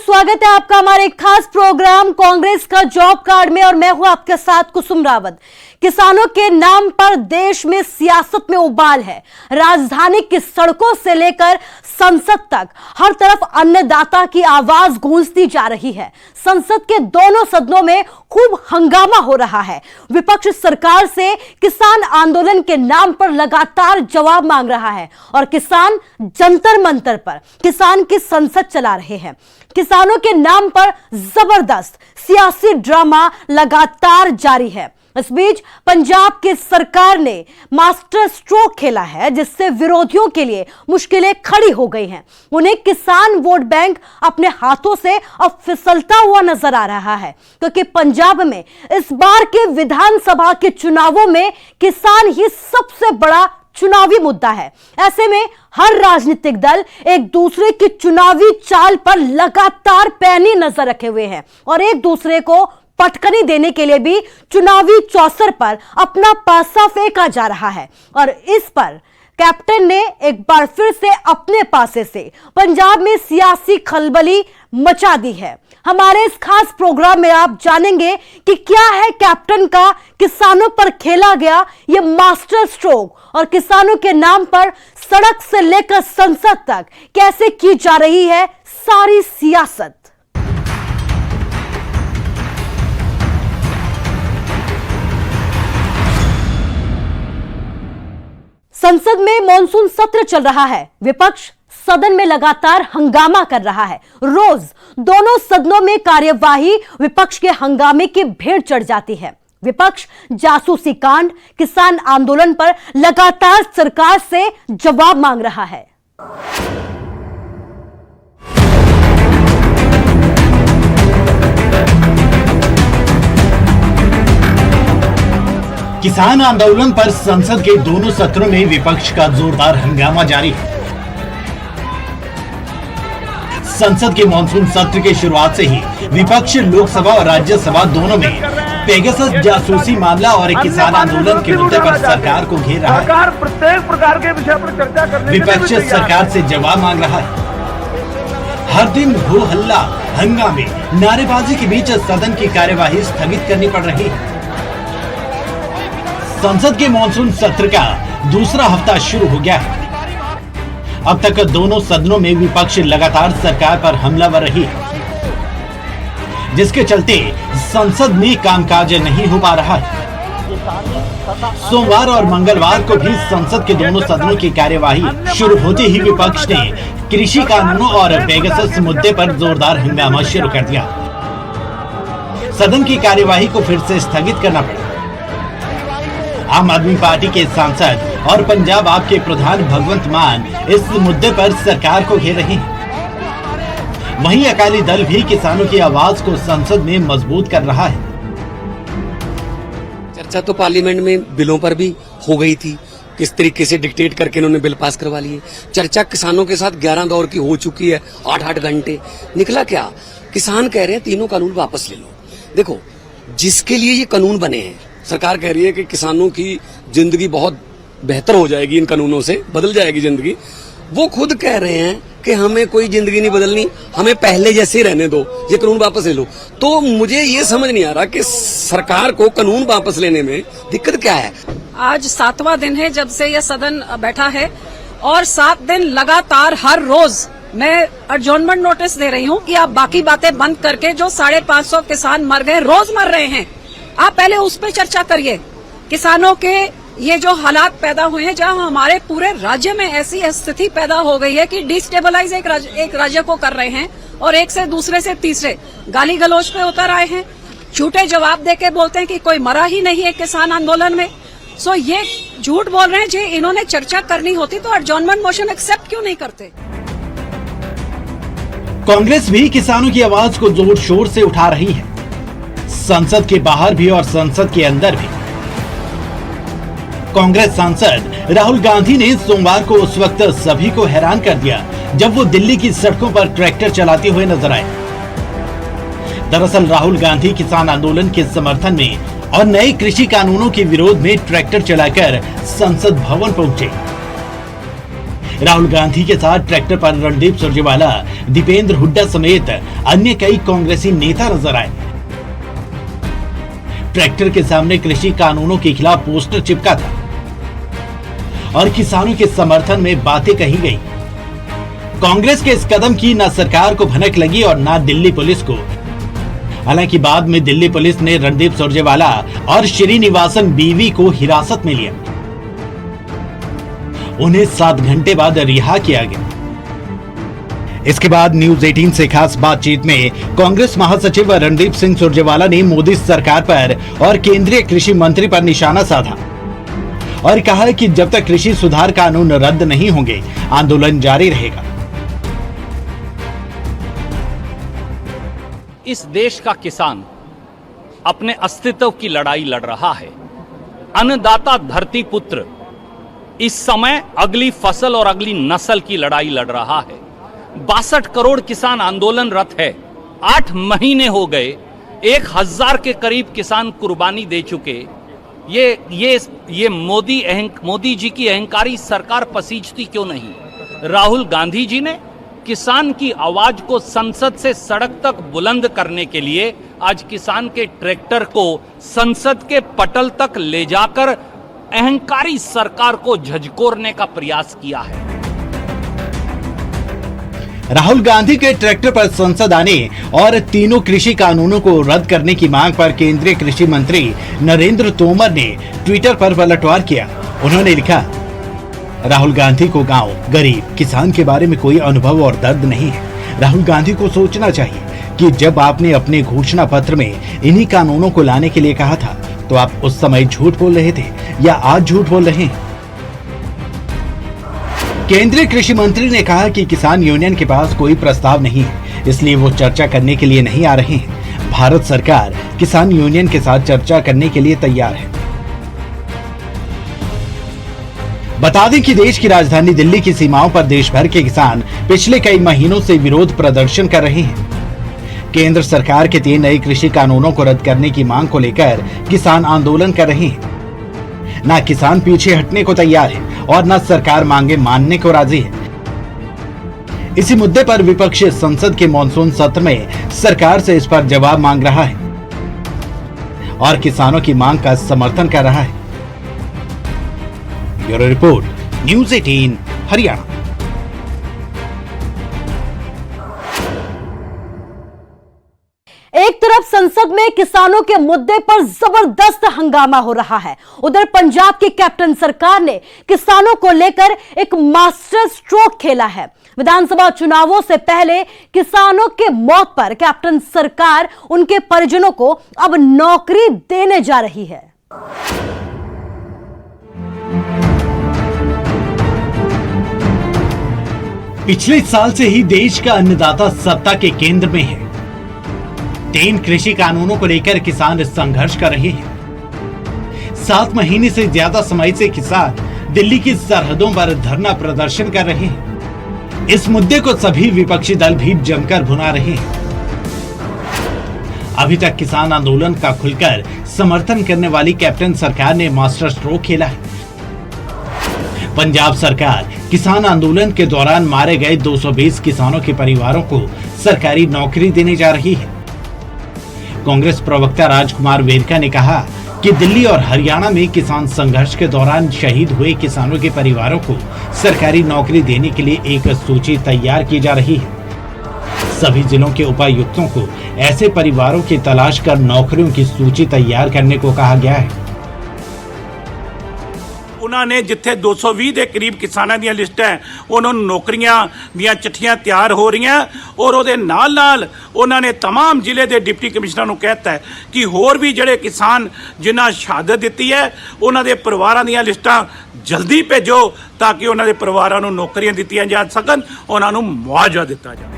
स्वागत है आपका हमारे खास प्रोग्राम कांग्रेस का जॉब कार्ड में और मैं हूं आपके साथ कुसुम रावत। किसानों के नाम पर देश में सियासत में उबाल है। राजधानी की सड़कों से लेकर संसद तक हर तरफ अन्नदाता की आवाज गूंजती जा रही है। संसद के दोनों सदनों में खूब हंगामा हो रहा है। विपक्ष सरकार से किसान आंदोलन के नाम पर लगातार जवाब मांग रहा है और किसान जंतर मंतर पर किसान की संसद चला रहे हैं। किसानों के नाम पर जबरदस्त सियासी ड्रामा लगातार जारी है। इस बीच पंजाब की सरकार ने मास्टर स्ट्रोक खेला है, जिससे विरोधियों के लिए मुश्किलें खड़ी हो गई हैं। उन्हें किसान वोट बैंक अपने हाथों से अब फिसलता हुआ नजर आ रहा है, क्योंकि पंजाब में इस बार के विधानसभा के चुनावों में किसान ही सबसे बड़ा चुनावी मुद्दा है। ऐसे में हर राजनीतिक दल एक दूसरे की चुनावी चाल पर लगातार पैनी नजर रखे हुए हैं और एक दूसरे को पटकनी देने के लिए भी चुनावी चौसर पर अपना पासा फेंका जा रहा है। और इस पर कैप्टन ने एक बार फिर से अपने पासे से पंजाब में सियासी खलबली मचा दी है। हमारे इस खास प्रोग्राम में आप जानेंगे कि क्या है कैप्टन का किसानों पर खेला गया ये मास्टर स्ट्रोक और किसानों के नाम पर सड़क से लेकर संसद तक कैसे की जा रही है सारी सियासत। संसद में मॉनसून सत्र चल रहा है। विपक्ष सदन में लगातार हंगामा कर रहा है। रोज दोनों सदनों में कार्यवाही विपक्ष के हंगामे की भेड़ चढ़ जाती है। विपक्ष जासूसी कांड, किसान आंदोलन पर लगातार सरकार से जवाब मांग रहा है। किसान आंदोलन पर संसद के दोनों सत्रों में विपक्ष का जोरदार हंगामा जारी है। संसद के मानसून सत्र की शुरुआत से ही विपक्ष लोकसभा और राज्यसभा दोनों में पेगासस जासूसी मामला और किसान आंदोलन के मुद्दे पर सरकार को घेर रहा है। प्रत्येक प्रकार के विषय पर चर्चा करने विपक्ष सरकार से जवाब मांग रहा है। हर दिन हो हल्ला, हंगामे, नारेबाजी के बीच सदन की कार्यवाही स्थगित करनी पड़ रही है। संसद के मानसून सत्र का दूसरा हफ्ता शुरू हो गया है। अब तक दोनों सदनों में विपक्ष लगातार सरकार पर हमलावर रही है, जिसके चलते संसद में कामकाज नहीं हो पा रहा है। सोमवार और मंगलवार को भी संसद के दोनों सदनों की कार्यवाही शुरू होते ही विपक्ष ने कृषि कानूनों और पेगासस मुद्दे पर जोरदार हंगामा शुरू कर दिया। सदन की कार्यवाही को फिर से स्थगित करना पड़ा। आम आदमी पार्टी के सांसद और पंजाब आप के प्रधान भगवंत मान इस मुद्दे पर सरकार को घेर रहे हैं। वहीं अकाली दल भी किसानों की आवाज को संसद में मजबूत कर रहा है। चर्चा तो पार्लियामेंट में बिलों पर भी हो गई थी, किस तरीके से डिक्टेट करके इन्होंने बिल पास करवा लिए। चर्चा किसानों के साथ 11 दौर की हो चुकी है, 8-8 घंटे। निकला क्या? किसान कह रहे हैं तीनों कानून वापस ले लो। देखो, जिसके लिए ये कानून बने हैं, सरकार कह रही है कि किसानों की जिंदगी बहुत बेहतर हो जाएगी, इन कानूनों से बदल जाएगी जिंदगी। वो खुद कह रहे हैं कि हमें कोई जिंदगी नहीं बदलनी, हमें पहले जैसे ही रहने दो, ये कानून वापस ले लो। तो मुझे ये समझ नहीं आ रहा कि सरकार को कानून वापस लेने में दिक्कत क्या है। आज 7वां दिन है जब से यह सदन बैठा है और 7 दिन लगातार हर रोज मैं एडजॉर्नमेंट नोटिस दे रही हूँ कि आप बाकी बातें बंद करके जो 550 किसान मर गए, रोज मर रहे हैं, आप पहले उस पर चर्चा करिए। किसानों के ये जो हालात पैदा हुए हैं, जहां हमारे पूरे राज्य में ऐसी स्थिति पैदा हो गई है कि डिस्टेबलाइज एक राज्य को कर रहे हैं और एक से दूसरे से तीसरे गाली गलौज पे उतर आए हैं। झूठे जवाब देके बोलते हैं कि कोई मरा ही नहीं है किसान आंदोलन में। सो ये झूठ बोल रहे हैं। जी इन्होंने चर्चा करनी होती तो एडजॉर्नमेंट मोशन एक्सेप्ट क्यों नहीं करते? कांग्रेस भी किसानों की आवाज को जोर शोर से उठा रही है, संसद के बाहर भी और संसद के अंदर भी। कांग्रेस सांसद राहुल गांधी ने सोमवार को उस वक्त सभी को हैरान कर दिया जब वो दिल्ली की सड़कों पर ट्रैक्टर चलाते हुए नजर आए। दरअसल राहुल गांधी किसान आंदोलन के समर्थन में और नए कृषि कानूनों के विरोध में ट्रैक्टर चलाकर संसद भवन पहुंचे। राहुल गांधी के साथ ट्रैक्टर पर रणदीप सुरजेवाला, दीपेंद्र हुड्डा समेत अन्य कई कांग्रेसी नेता नजर आए। ट्रैक्टर के सामने कृषि कानूनों के खिलाफ पोस्टर चिपका था और किसानों के समर्थन में बातें कही गई। कांग्रेस के इस कदम की न सरकार को भनक लगी और न दिल्ली पुलिस को। हालांकि बाद में दिल्ली पुलिस ने रणदीप सुरजेवाला और श्रीनिवासन बीवी को हिरासत में लिया। उन्हें 7 घंटे बाद रिहा किया गया। इसके बाद न्यूज 18 से खास बातचीत में कांग्रेस महासचिव रणदीप सिंह सुरजेवाला ने मोदी सरकार पर और केंद्रीय कृषि मंत्री पर निशाना साधा और कहा कि जब तक कृषि सुधार कानून रद्द नहीं होंगे, आंदोलन जारी रहेगा। इस देश का किसान अपने अस्तित्व की लड़ाई लड़ रहा है। अन्नदाता धरती पुत्र इस समय अगली फसल और अगली नस्ल की लड़ाई लड़ रहा है। 62 करोड़ किसान आंदोलनरत है। 8 महीने हो गए, 1000 के करीब किसान कुर्बानी दे चुके। ये मोदी जी की अहंकारी सरकार पसीजती क्यों नहीं? राहुल गांधी जी ने किसान की आवाज को संसद से सड़क तक बुलंद करने के लिए आज किसान के ट्रैक्टर को संसद के पटल तक ले जाकर अहंकारी सरकार को झकझोरने का प्रयास किया है। राहुल गांधी के ट्रैक्टर पर संसद आने और तीनों कृषि कानूनों को रद्द करने की मांग पर केंद्रीय कृषि मंत्री नरेंद्र तोमर ने ट्विटर पर पलटवार किया। उन्होंने लिखा, राहुल गांधी को गांव, गरीब, किसान के बारे में कोई अनुभव और दर्द नहीं है। राहुल गांधी को सोचना चाहिए कि जब आपने अपने घोषणा पत्र में इन्हीं कानूनों को लाने के लिए कहा था, तो आप उस समय झूठ बोल रहे थे या आज झूठ बोल रहे हैं? केंद्रीय कृषि मंत्री ने कहा कि किसान यूनियन के पास कोई प्रस्ताव नहीं है, इसलिए वो चर्चा करने के लिए नहीं आ रहे हैं। भारत सरकार किसान यूनियन के साथ चर्चा करने के लिए तैयार है। बता दें कि देश की राजधानी दिल्ली की सीमाओं पर देश भर के किसान पिछले कई महीनों से विरोध प्रदर्शन कर रहे हैं। केंद्र सरकार के 3 नए कृषि कानूनों को रद्द करने की मांग को लेकर किसान आंदोलन कर रहे हैं। ना किसान पीछे हटने को तैयार है और ना सरकार मांगे मानने को राजी है। इसी मुद्दे पर विपक्ष संसद के मॉनसून सत्र में सरकार से इस पर जवाब मांग रहा है और किसानों की मांग का समर्थन कर रहा है। Bureau report, news 18 Haryana. एक तरफ संसद में किसानों के मुद्दे पर जबरदस्त हंगामा हो रहा है, उधर पंजाब की कैप्टन सरकार ने किसानों को लेकर एक मास्टर स्ट्रोक खेला है। विधानसभा चुनावों से पहले किसानों के मौत पर कैप्टन सरकार उनके परिजनों को अब नौकरी देने जा रही है। पिछले साल से ही देश का अन्नदाता सत्ता के केंद्र में है। 3 कृषि कानूनों को लेकर किसान संघर्ष कर रहे हैं। 7 महीने से ज्यादा समय से किसान दिल्ली की सरहदों पर धरना प्रदर्शन कर रहे हैं। इस मुद्दे को सभी विपक्षी दल भी जमकर भुना रहे हैं। अभी तक किसान आंदोलन का खुलकर समर्थन करने वाली कैप्टन सरकार ने मास्टर स्ट्रोक खेला है। पंजाब सरकार किसान आंदोलन के दौरान मारे गए 220 किसानों के परिवारों को सरकारी नौकरी देने जा रही है। कांग्रेस प्रवक्ता राजकुमार वेरका ने कहा कि दिल्ली और हरियाणा में किसान संघर्ष के दौरान शहीद हुए किसानों के परिवारों को सरकारी नौकरी देने के लिए एक सूची तैयार की जा रही है। सभी जिलों के उपायुक्तों को ऐसे परिवारों की तलाश कर नौकरियों की सूची तैयार करने को कहा गया है। उन्होंने जिथे 220 के करीब किसानों दी लिस्ट है, उन्होंने नौकरियां दी चिट्ठियां तैयार हो रही हैं और उहदे नाल नाल उन्होंने तमाम जिले के डिप्टी कमिश्नर को कहता है कि होर भी जिहड़े किसान जिन्हां शहादत दी है उन्हां दे परिवारां दी लिस्टां जल्दी भेजो ताकि उन्हां दे परिवारां नूं नौकरियां दित्तियां जा सकन, उन्हां नूं मुआवजा दिता जाए।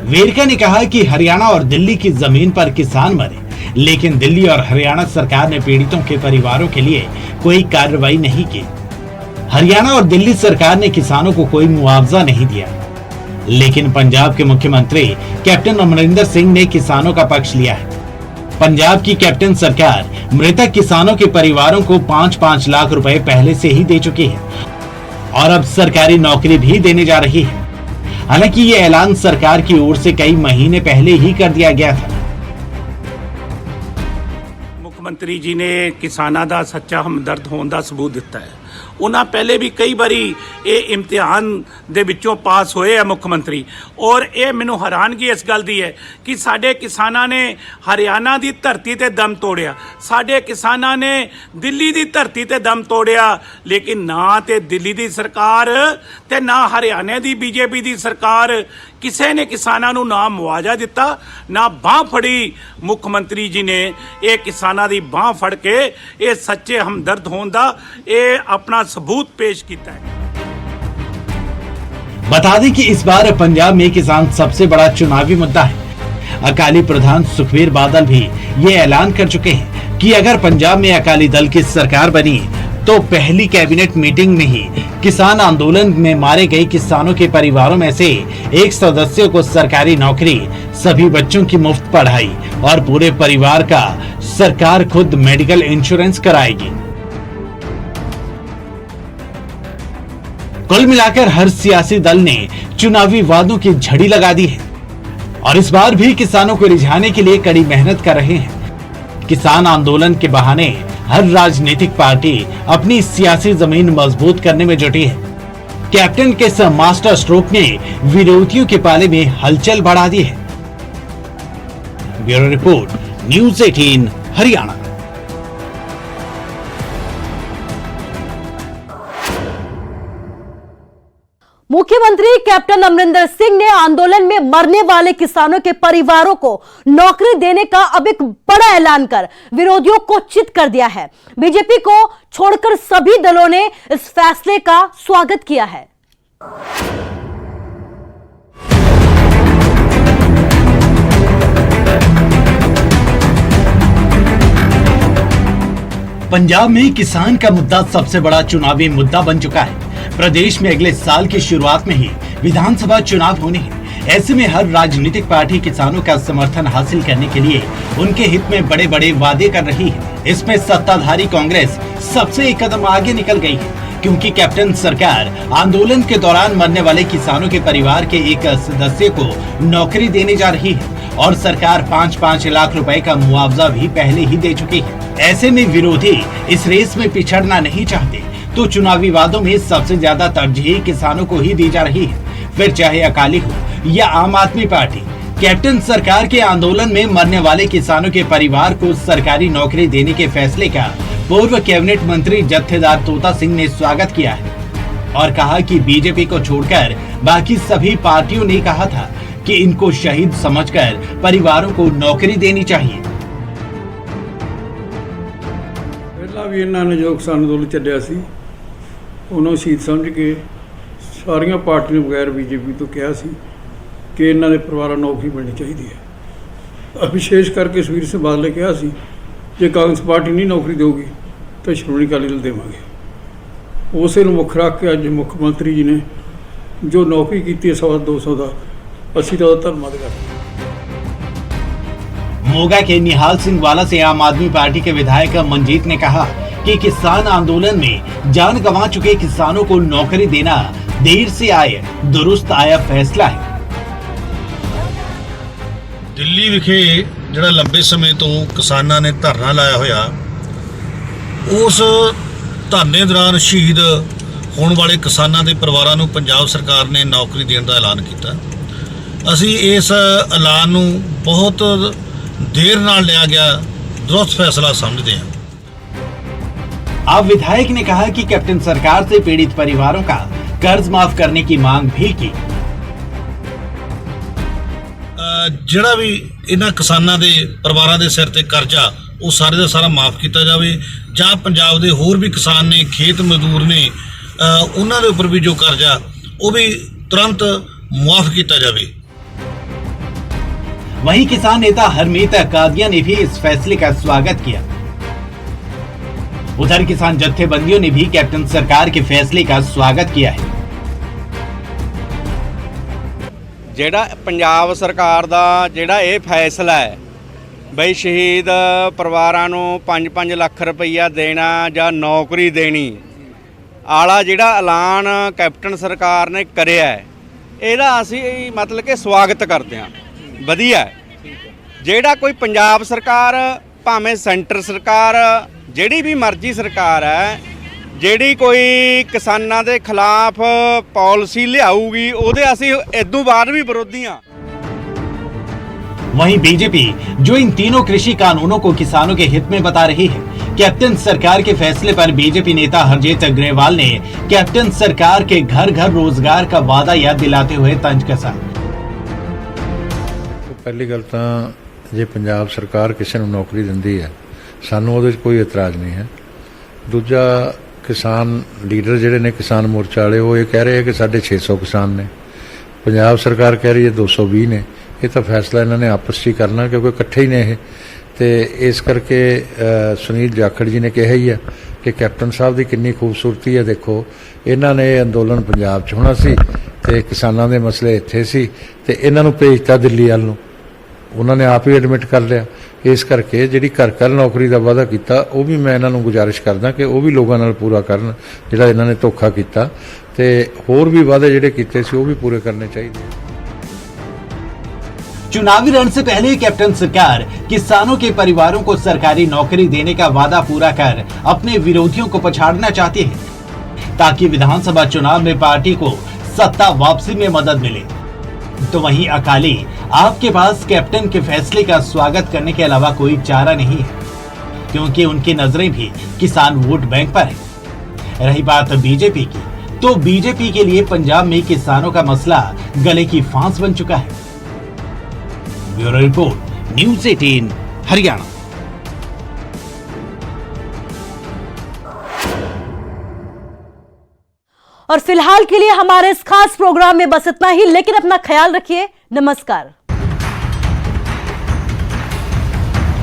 वेरका ने कहा कि हरियाणा और दिल्ली की जमीन पर किसान मरे, लेकिन दिल्ली और हरियाणा सरकार ने पीड़ितों के परिवारों के लिए कोई कार्रवाई नहीं की। हरियाणा और दिल्ली सरकार ने किसानों को कोई मुआवजा नहीं दिया, लेकिन पंजाब के मुख्यमंत्री कैप्टन अमरिंदर सिंह ने किसानों का पक्ष लिया है। पंजाब की कैप्टन सरकार मृतक किसानों के परिवारों को 5-5 लाख रुपए पहले से ही दे चुकी है और अब सरकारी नौकरी भी देने जा रही है। हालांकि ये ऐलान सरकार की ओर से कई महीने पहले ही कर दिया गया था। ਮੁੱਖ जी ने किसानों का सच्चा हमदर्द होने का सबूत दिता है। उन्हें पहले भी कई बारी ये इम्तिहान दे विचों पास होए है मुख्यमंत्री, और ये मैनू हैरानगी इस गल दी है कि साडे किसानां ने हरियाणा की धरती ते दम तोड़िया, साडे किसानां ने दिल्ली की धरती ते दम तोड़िया, लेकिन ना ते दिल्ली की सरकार ते ना हरियाणे की बीजेपी की सरकार किसी ने किसानां नू ना मुआवजा दिता, ना बांह फड़ी। मुख्यमंत्री जी ने ये किसानां दी बांह फड़ के ये सच्चे हमदर्द होने का ये अपना सबूत पेश किया है। बता दें कि इस बार पंजाब में किसान सबसे बड़ा चुनावी मुद्दा है। अकाली प्रधान सुखबीर बादल भी ये ऐलान कर चुके हैं कि अगर पंजाब में अकाली दल की सरकार बनी तो पहली कैबिनेट मीटिंग में ही किसान आंदोलन में मारे गए किसानों के परिवारों में से एक सदस्य को सरकारी नौकरी, सभी बच्चों की मुफ्त पढ़ाई और पूरे परिवार का सरकार खुद मेडिकल इंश्योरेंस कराएगी। कुल मिलाकर हर सियासी दल ने चुनावी वादों की झड़ी लगा दी है और इस बार भी किसानों को रिझाने के लिए कड़ी मेहनत कर रहे हैं। किसान आंदोलन के बहाने हर राजनीतिक पार्टी अपनी सियासी जमीन मजबूत करने में जुटी है। कैप्टन के इस मास्टर स्ट्रोक ने विरोधियों के पाले में हलचल बढ़ा दी है। Bureau report, news 18 Haryana. मुख्यमंत्री कैप्टन अमरिंदर सिंह ने आंदोलन में मरने वाले किसानों के परिवारों को नौकरी देने का अब एक बड़ा ऐलान कर विरोधियों को चित कर दिया है। बीजेपी को छोड़कर सभी दलों ने इस फैसले का स्वागत किया है। पंजाब में किसान का मुद्दा सबसे बड़ा चुनावी मुद्दा बन चुका है। प्रदेश में अगले साल की शुरुआत में ही विधानसभा चुनाव होने हैं। ऐसे में हर राजनीतिक पार्टी किसानों का समर्थन हासिल करने के लिए उनके हित में बड़े बड़े वादे कर रही है। इसमें सत्ताधारी कांग्रेस सबसे एक कदम आगे निकल गई है, क्योंकि कैप्टन सरकार आंदोलन के दौरान मरने वाले किसानों के परिवार के एक सदस्य को नौकरी देने जा रही है और सरकार 5-5 लाख रुपए का मुआवजा भी पहले ही दे चुकी है। ऐसे में विरोधी इस रेस में पिछड़ना नहीं चाहते, तो चुनावी वादों में सबसे ज्यादा तरजीह किसानों को ही दी जा रही है, फिर चाहे अकाली हो या आम आदमी पार्टी। कैप्टन सरकार के आंदोलन में मरने वाले किसानों के परिवार को सरकारी नौकरी देने के फैसले का पूर्व कैबिनेट मंत्री जत्थेदार तोता सिंह ने स्वागत किया है और कहा कि बीजेपी को छोड़कर बाकी सभी पार्टियों ने कहा था कि इनको शहीद समझकर परिवारों को नौकरी देनी चाहिए। पहला भी इन्होंने जो किसान अंदोलन चलिया सी उन्होंने शहीद समझ के सारिया पार्टियों बगैर बीजेपी तो कहा सी कि इन्हों के परिवारों नौकरी मिलनी चाहिए है। विशेष करके सुखबीर सिंह बादल ने कहा सी जे कांग्रेस पार्टी नहीं नौकरी देगी तो श्रोमणी अकाली दल देवांगे। उसे मुख रख के अज मुख्यमंत्री जी ने जो नौकरी की है 200 का असी तो धन्यवाद करते। मोगा के निहाल सिंह वाला से आम आदमी पार्टी के विधायक मंजीत ने कहा कि किसान आंदोलन में जान गंवा चुके किसानों को नौकरी देना देर से आए दुरुस्त आया फैसला है। दिल्ली विखे ਜਿਹੜਾ ਲੰਬੇ ਸਮੇਂ ਤੋਂ ਕਿਸਾਨਾਂ ਨੇ ਧਰਨਾ ਲਾਇਆ ਹੋਇਆ, ਉਸ ਧਰਨੇ ਦੌਰਾਨ ਸ਼ਹੀਦ ਹੋਣ ਵਾਲੇ ਕਿਸਾਨਾਂ ਦੇ ਪਰਿਵਾਰਾਂ ਨੂੰ ਪੰਜਾਬ ਸਰਕਾਰ ਨੇ ਨੌਕਰੀ ਦੇਣ ਦਾ ਐਲਾਨ ਕੀਤਾ। ਅਸੀਂ ਇਸ ਐਲਾਨ ਨੂੰ ਬਹੁਤ ਦੇਰ ਨਾਲ ਲਿਆ ਗਿਆ दुरुस्त फैसला समझते हैं। अब विधायक ने कहा कि कैप्टन सरकार से पीड़ित परिवारों का कर्ज माफ करने की मांग भी की। ਜਿਹੜਾ ਵੀ ਇਹਨਾਂ ਕਿਸਾਨਾਂ ਦੇ ਪਰਿਵਾਰਾਂ ਦੇ ਸਿਰ ਤੇ ਕਰਜ਼ਾ ਉਹ ਸਾਰੇ ਦਾ ਸਾਰਾ ਮਾਫ ਕੀਤਾ ਜਾਵੇ, ਜਾਂ ਪੰਜਾਬ ਦੇ ਹੋਰ ਵੀ ਕਿਸਾਨ ਨੇ, ਖੇਤ ਮਜ਼ਦੂਰ ਨੇ, ਉਹਨਾਂ ਦੇ ਉੱਪਰ ਵੀ ਜੋ ਕਰਜ਼ਾ ਉਹ ਵੀ तुरंत मुआफ किया जाए। वहीं किसान नेता हरमीत कादिया ने भी इस फैसले का स्वागत किया। उधर किसान जत्थेबंदियों ने भी कैप्टन सरकार के फैसले का स्वागत किया है। ਜਿਹੜਾ ਪੰਜਾਬ ਸਰਕਾਰ ਦਾ ਜਿਹੜਾ ਇਹ ਫੈਸਲਾ ਹੈ ਬਈ ਸ਼ਹੀਦ ਪਰਿਵਾਰਾਂ ਨੂੰ 5-5 ਲੱਖ ਰੁਪਈਆ ਦੇਣਾ ਜਾਂ ਨੌਕਰੀ ਦੇਣੀ, ਆਲਾ ਜਿਹੜਾ ਐਲਾਨ ਕੈਪਟਨ ਸਰਕਾਰ ਨੇ ਕਰਿਆ ਹੈ, ਇਹਦਾ ਅਸੀਂ ਮਤਲਬ ਕਿ ਸਵਾਗਤ ਕਰਦੇ ਹਾਂ। ਵਧੀਆ ਹੈ। ਜਿਹੜਾ ਕੋਈ ਪੰਜਾਬ ਸਰਕਾਰ ਭਾਵੇਂ ਸੈਂਟਰ ਸਰਕਾਰ ਜਿਹੜੀ ਵੀ ਮਰਜ਼ੀ ਸਰਕਾਰ ਹੈ, ਜਿਹੜੀ ਕੋਈ ਕਿਸਾਨਾਂ ਦੇ ਖਿਲਾਫ ਪਾਲਿਸੀ ਲਿਆਊਗੀ ਉਹਦੇ ਅਸੀਂ ਇਦੋਂ ਬਾਅਦ ਵੀ ਵਿਰੋਧੀ ਹਾਂ। वहीं बीजेपी जो इन तीनों कृषि कानूनों को किसानों के हित में बता रही है, कैप्टन सरकार के फैसले पर बीजेपी नेता हरजीत ग्रेवाल ने कैप्टन सरकार के घर घर रोजगार का वादा याद दिलाते हुए तंज कसा। पहली गल तां जे पंजाब सरकार किसी नूं नौकरी दिंदी है, सानूं ਉਹਦੇ 'ਚ कोई इतराज़ नहीं है। दूजा किसान लीडर ਜਿਹੜੇ ਨੇ किसान मोर्चा वाले वो ये कह रहे हैं कि 650 किसान ने, पंजाब सरकार कह रही है 220 ने। ਇਹ ਤਾਂ ਫੈਸਲਾ ਇਹਨਾਂ ਨੇ ਆਪਸ 'ਚ ਹੀ ਕਰਨਾ ਕਿਉਂਕਿ ਇਕੱਠੇ ਹੀ ਨੇ ਇਹ, ਤੇ ਇਸ ਕਰਕੇ ਸੁਨੀਲ ਜਾਖੜ ਜੀ ਨੇ ਕਿਹਾ ਹੀ ਹੈ ਕਿ ਕੈਪਟਨ ਸਾਹਿਬ ਦੀ ਕਿੰਨੀ ਖੂਬਸੂਰਤੀ ਹੈ। ਦੇਖੋ ਇਹਨਾਂ ਨੇ ਇਹ ਅੰਦੋਲਨ ਪੰਜਾਬ 'ਚ ਹੋਣਾ ਸੀ ਤੇ ਕਿਸਾਨਾਂ ਦੇ ਮਸਲੇ ਇੱਥੇ ਸੀ ਤੇ ਇਹਨਾਂ ਨੂੰ ਭੇਜਤਾ ਦਿੱਲੀ ਵੱਲ ਨੂੰ, ਉਹਨਾਂ ਨੇ ਆਪ ਹੀ ਐਡਮਿਟ ਕਰ ਲਿਆ। ਇਸ ਕਰਕੇ ਜਿਹੜੀ ਘਰ ਘਰ ਨੌਕਰੀ ਦਾ ਵਾਅਦਾ ਕੀਤਾ ਉਹ ਵੀ ਮੈਂ ਇਹਨਾਂ ਨੂੰ ਗੁਜ਼ਾਰਿਸ਼ ਕਰਦਾ ਕਿ ਉਹ ਵੀ ਲੋਕਾਂ ਨਾਲ ਪੂਰਾ ਕਰਨ, ਜਿਹੜਾ ਇਹਨਾਂ ਨੇ ਧੋਖਾ ਕੀਤਾ, ਤੇ ਹੋਰ ਵੀ ਵਾਅਦੇ ਜਿਹੜੇ ਕੀਤੇ ਸੀ ਉਹ ਵੀ ਪੂਰੇ ਕਰਨੇ ਚਾਹੀਦੇ। चुनावी रण से पहले कैप्टन सरकार किसानों के परिवारों को सरकारी नौकरी देने का वादा पूरा कर अपने विरोधियों को पछाड़ना चाहती है ताकि विधानसभा चुनाव में पार्टी को सत्ता वापसी में मदद मिले। तो वहीं अकाली आपके पास कैप्टन के फैसले का स्वागत करने के अलावा कोई चारा नहीं है, क्योंकि उनकी नजरें भी किसान वोट बैंक पर है। रही बात बीजेपी की, तो बीजेपी के लिए पंजाब में किसानों का मसला गले की फांस बन चुका है। Bureau report, news 18 Haryana. और फिलहाल के लिए हमारे इस खास प्रोग्राम में बस इतना ही, लेकिन अपना ख्याल रखिए। नमस्कार।